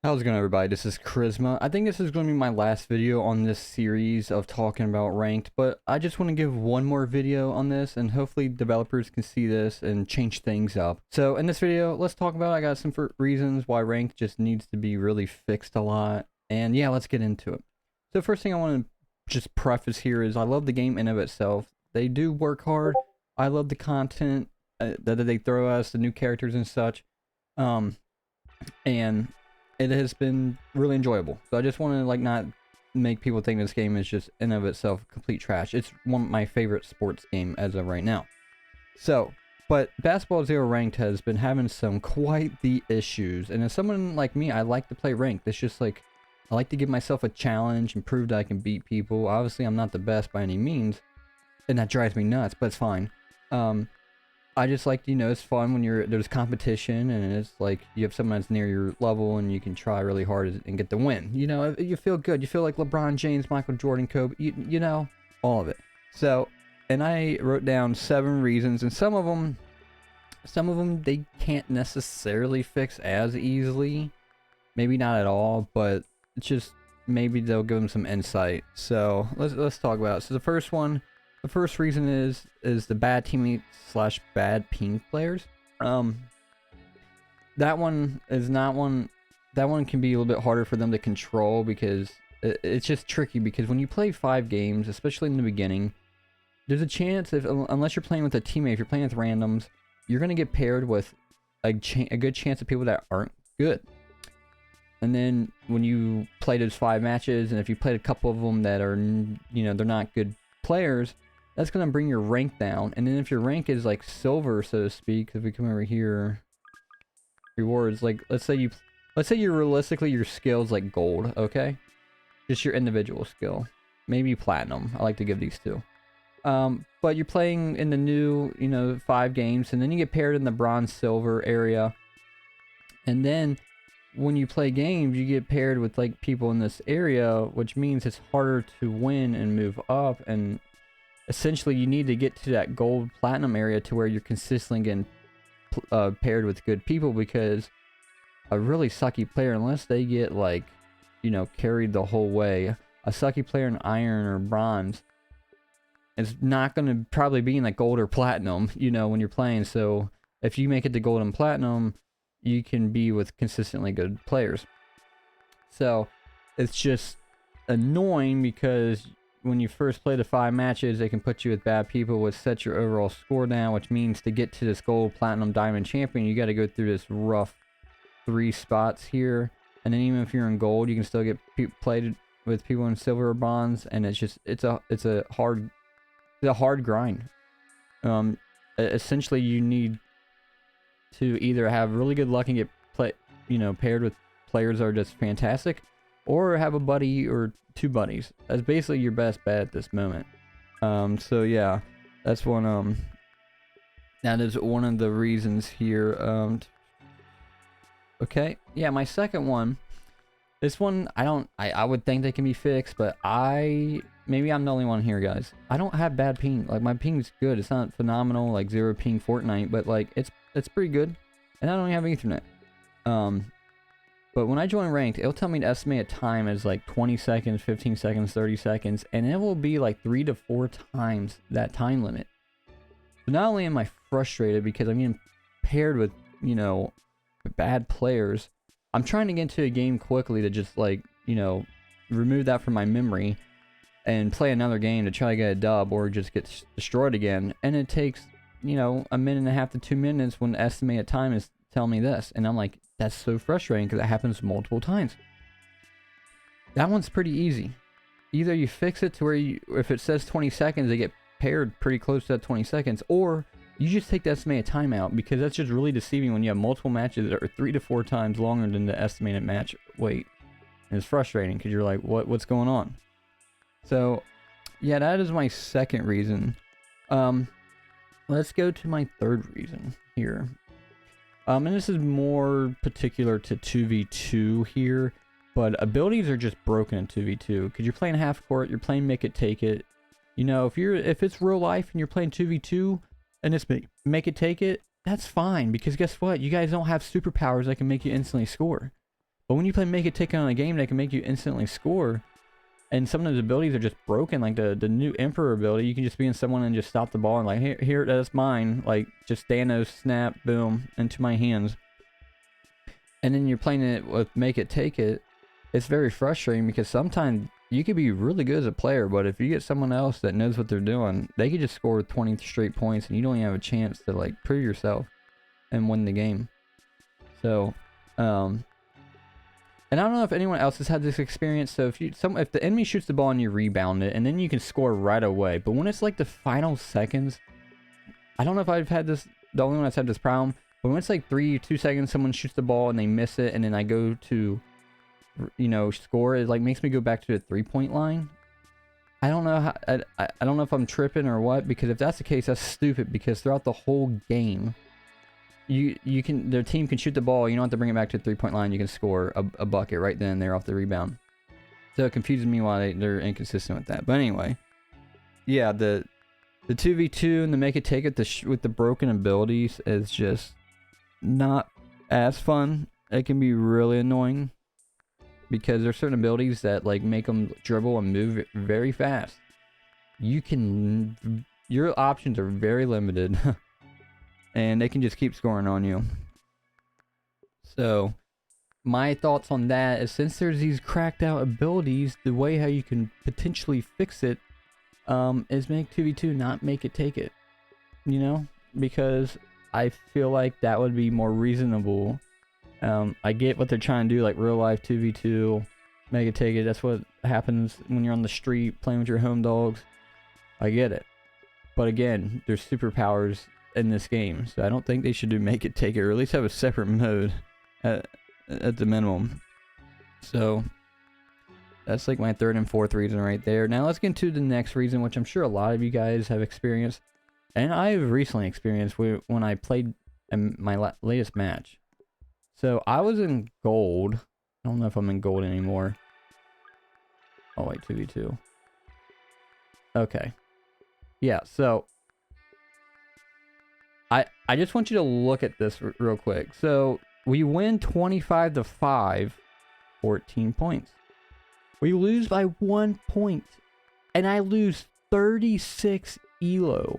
How's it going, everybody? This is Charisma. I think this is going to be my last video on this series of talking about ranked, but I just want to give one more video on this, and hopefully developers can see this and change things up. So in this video, let's talk about, I got some reasons why ranked just needs to be really fixed a lot, and yeah, let's get into it. So first thing I want to just preface here is I love the game in of itself. They do work hard. I love the content that they throw us, the new characters and such, and it has been really enjoyable. So I just want to not make people think this game is just in of itself complete trash. It's one of my favorite sports game as of right now. So, but Basketball Zero Ranked has been having some quite the issues. And as someone like me, I like to play ranked. It's just I like to give myself a challenge and prove that I can beat people. Obviously, I'm not the best by any means, and that drives me nuts, but it's fine. I just like, it's fun when there's competition and it's like you have someone that's near your level and you can try really hard and get the win. You feel good. You feel like LeBron James, Michael Jordan, Kobe, all of it. So, and I wrote down 7 reasons, and some of them they can't necessarily fix as easily. Maybe not at all, but it's just maybe they'll give them some insight. So let's talk about it. So the first reason is the bad teammates / bad ping players. That one can be a little bit harder for them to control because it's just tricky, because when you play 5 games, especially in the beginning, there's a chance, unless you're playing with a teammate, if you're playing with randoms, you're going to get paired with a good chance of people that aren't good. And then when you play those 5 matches, and if you played a couple of them that are, they're not good players, that's going to bring your rank down. And then if your rank is like silver, so to speak, if we come over here, rewards, let's say you realistically your skill's like gold, okay? Just your individual skill. Maybe platinum. I like to give these 2. But you're playing in the new, 5 games, and then you get paired in the bronze silver area. And then when you play games, you get paired with people in this area, which means it's harder to win and move up, and essentially you need to get to that gold platinum area to where you're consistently getting paired with good people, because a really sucky player, unless they get carried the whole way, a sucky player in iron or bronze is not going to probably be in gold or platinum, when you're playing. So if you make it to gold and platinum, you can be with consistently good players. So it's just annoying because when you first play the 5 matches, they can put you with bad people, which sets your overall score down, which means to get to this gold, platinum, diamond champion, you got to go through this rough 3 spots here. And then even if you're in gold, you can still get played with people in silver or bronze, and it's a hard grind. Essentially you need to either have really good luck and get paired with players that are just fantastic, or have a buddy or 2 buddies. That's basically your best bet at this moment. So yeah, that's one. That is one of the reasons here. Okay, yeah, my second one. This one, I would think they can be fixed, but maybe I'm the only one here, guys. I don't have bad ping. My ping's good. It's not phenomenal, 0 ping Fortnite, but it's pretty good. And I don't even have Ethernet. But when I join ranked, it'll tell me to estimate a time as 20 seconds, 15 seconds, 30 seconds, and it will be 3 to 4 times that time limit. So not only am I frustrated because I'm getting paired with, bad players, I'm trying to get into a game quickly to just remove that from my memory and play another game to try to get a dub or just get destroyed again. And it takes, a minute and a half to 2 minutes when the estimated time is telling me this. And I'm like, that's so frustrating because it happens multiple times. That one's pretty easy. Either you fix it to where if it says 20 seconds, they get paired pretty close to that 20 seconds, or you just take the estimated time out, because that's just really deceiving when you have multiple matches that are 3 to 4 times longer than the estimated match wait. And it's frustrating because you're like, what's going on? So yeah, that is my second reason. Let's go to my third reason here. And this is more particular to 2v2 here, but abilities are just broken in 2v2 because you're playing half court, you're playing make it take it. If it's real life and you're playing 2v2 and it's make it take it, that's fine, because guess what? You guys don't have superpowers that can make you instantly score. But when you play Make It Take It on a game, they can make you instantly score. And some of those abilities are just broken, like the new Emperor ability. You can just be in someone and just stop the ball and like, here, that's mine. Like, just Thanos, snap, boom, into my hands. And then you're playing it with Make It Take It. It's very frustrating because sometimes you could be really good as a player, but if you get someone else that knows what they're doing, they could just score 20 straight points and you don't even have a chance to like prove yourself and win the game. So, and I don't know if anyone else has had this experience. So if the enemy shoots the ball and you rebound it, and then you can score right away. But when it's like the final seconds, I don't know if I've had this. The only one that's had this problem. But when it's like 2 seconds, someone shoots the ball and they miss it, and then I go to, score. It like makes me go back to the 3-point line. I don't know how. I don't know if I'm tripping or what. Because if that's the case, that's stupid. Because throughout the whole game, their team can shoot the ball. You don't have to bring it back to the 3-point line. You can score a bucket right then and there off the rebound. So it confuses me why they're inconsistent with that. But anyway, yeah, the 2v2 and the Make It Take It with the broken abilities is just not as fun. It can be really annoying because there's certain abilities that like make them dribble and move very fast. Your options are very limited. And they can just keep scoring on you. So, my thoughts on that is since there's these cracked out abilities, the way how you can potentially fix it is make 2v2 not Make It Take It. Because I feel like that would be more reasonable. I get what they're trying to do, like real life 2v2, Make It Take It. That's what happens when you're on the street playing with your home dogs. I get it. But again, there's superpowers in this game, so I don't think they should do Make It Take It, or at least have a separate mode at the minimum. So that's like my third and fourth reason right there. Now let's get into the next reason, which I'm sure a lot of you guys have experienced, and I've recently experienced when I played in my latest match. So I was in gold. I don't know if I'm in gold anymore. Oh wait, 2v2. Okay. Yeah, so I just want you to look at this real quick. So we win 25-5, 14 points. We lose by 1 point, and I lose 36 elo.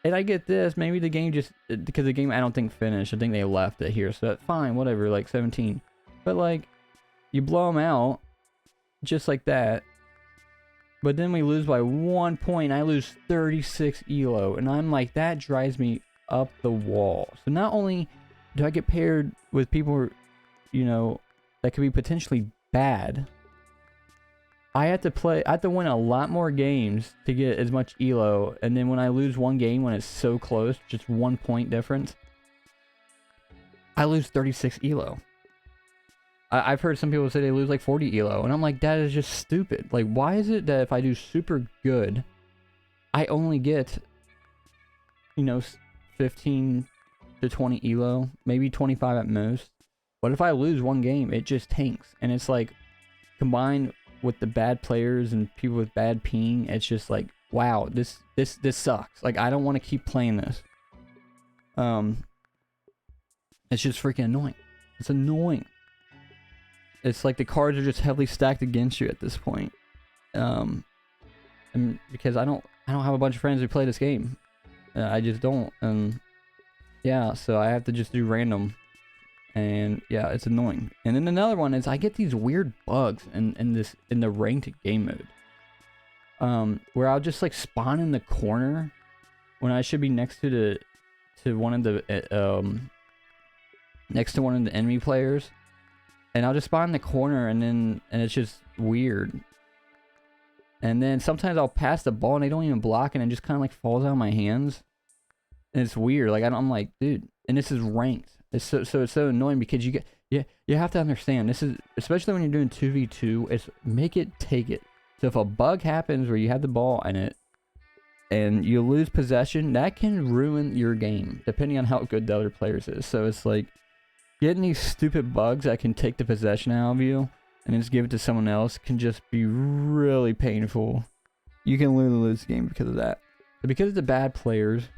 And I get this, maybe the game because the game I don't think finished. I think they left it here, so fine, whatever, like 17. But like, you blow them out, just like that. But then we lose by 1 point. I lose 36 elo. And I'm like, that drives me up the wall. So not only do I get paired with people, that could be potentially bad, I have to win a lot more games to get as much elo. And then when I lose one game, when it's so close, just 1 point difference, I lose 36 elo. I've heard some people say they lose like 40 elo, and I'm like, that is just stupid. Like, why is it that if I do super good, I only get, 15 to 20 elo, maybe 25 at most. But if I lose one game, it just tanks. And it's like, combined with the bad players and people with bad ping, it's just like, wow, this sucks. Like, I don't want to keep playing this. It's just freaking annoying. It's annoying. It's like the cards are just heavily stacked against you at this point. And because I don't have a bunch of friends who play this game. I just don't. Yeah, so I have to just do random. And yeah, it's annoying. And then another one is I get these weird bugs in the ranked game mode. Where I'll just like spawn in the corner when I should be next to one of the next to one of the enemy players. And I'll just spawn in the corner and it's just weird. And then sometimes I'll pass the ball and they don't even block and it just kind of like falls out of my hands. And it's weird. Like I'm like, dude, and this is ranked. It's it's so annoying because you have to understand, this is, especially when you're doing 2v2, it's Make It Take It. So if a bug happens where you have the ball in it and you lose possession, that can ruin your game depending on how good the other players is. So it's like, getting these stupid bugs that can take the possession out of you and just give it to someone else can just be really painful. You can literally lose the game because of that. But because of the bad players,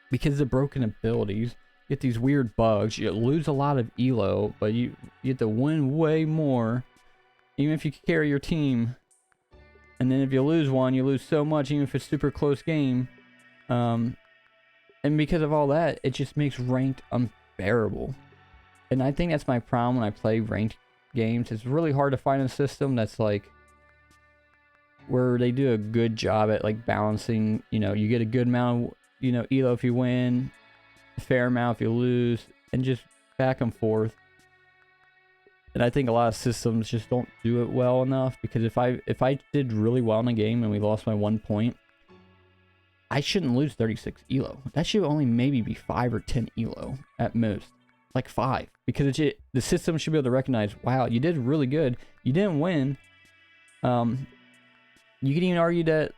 because of the broken abilities, get these weird bugs. You lose a lot of elo, but you get to win way more, even if you carry your team. And then if you lose one, you lose so much, even if it's super close game. And because of all that, it just makes ranked unbearable. And I think that's my problem when I play ranked games. It's really hard to find a system that's like where they do a good job at like balancing, you know, you get a good amount of, you know, elo if you win, a fair amount if you lose, and just back and forth. And I think a lot of systems just don't do it well enough, because if I did really well in a game and we lost by 1 point, I shouldn't lose 36 elo. That should only maybe be 5 or 10 elo at most. Like 5. Because the system should be able to recognize, wow, you did really good. You didn't win. You can even argue that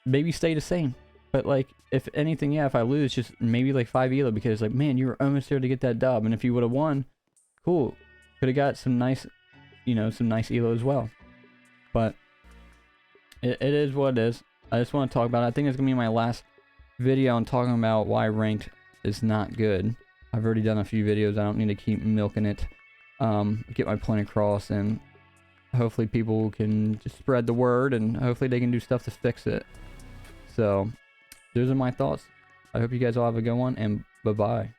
maybe stay the same. But like, if anything, yeah, if I lose, just maybe like 5 elo, because like, man, you were almost there to get that dub. And if you would have won, cool. Could have got some nice, you know, some nice elo as well. But it is what it is. I just want to talk about it. I think it's going to be my last video on talking about why ranked is not good. I've already done a few videos. I don't need to keep milking it. Get my point across, and hopefully people can just spread the word, and hopefully they can do stuff to fix it. So those are my thoughts. I hope you guys all have a good one, and bye-bye.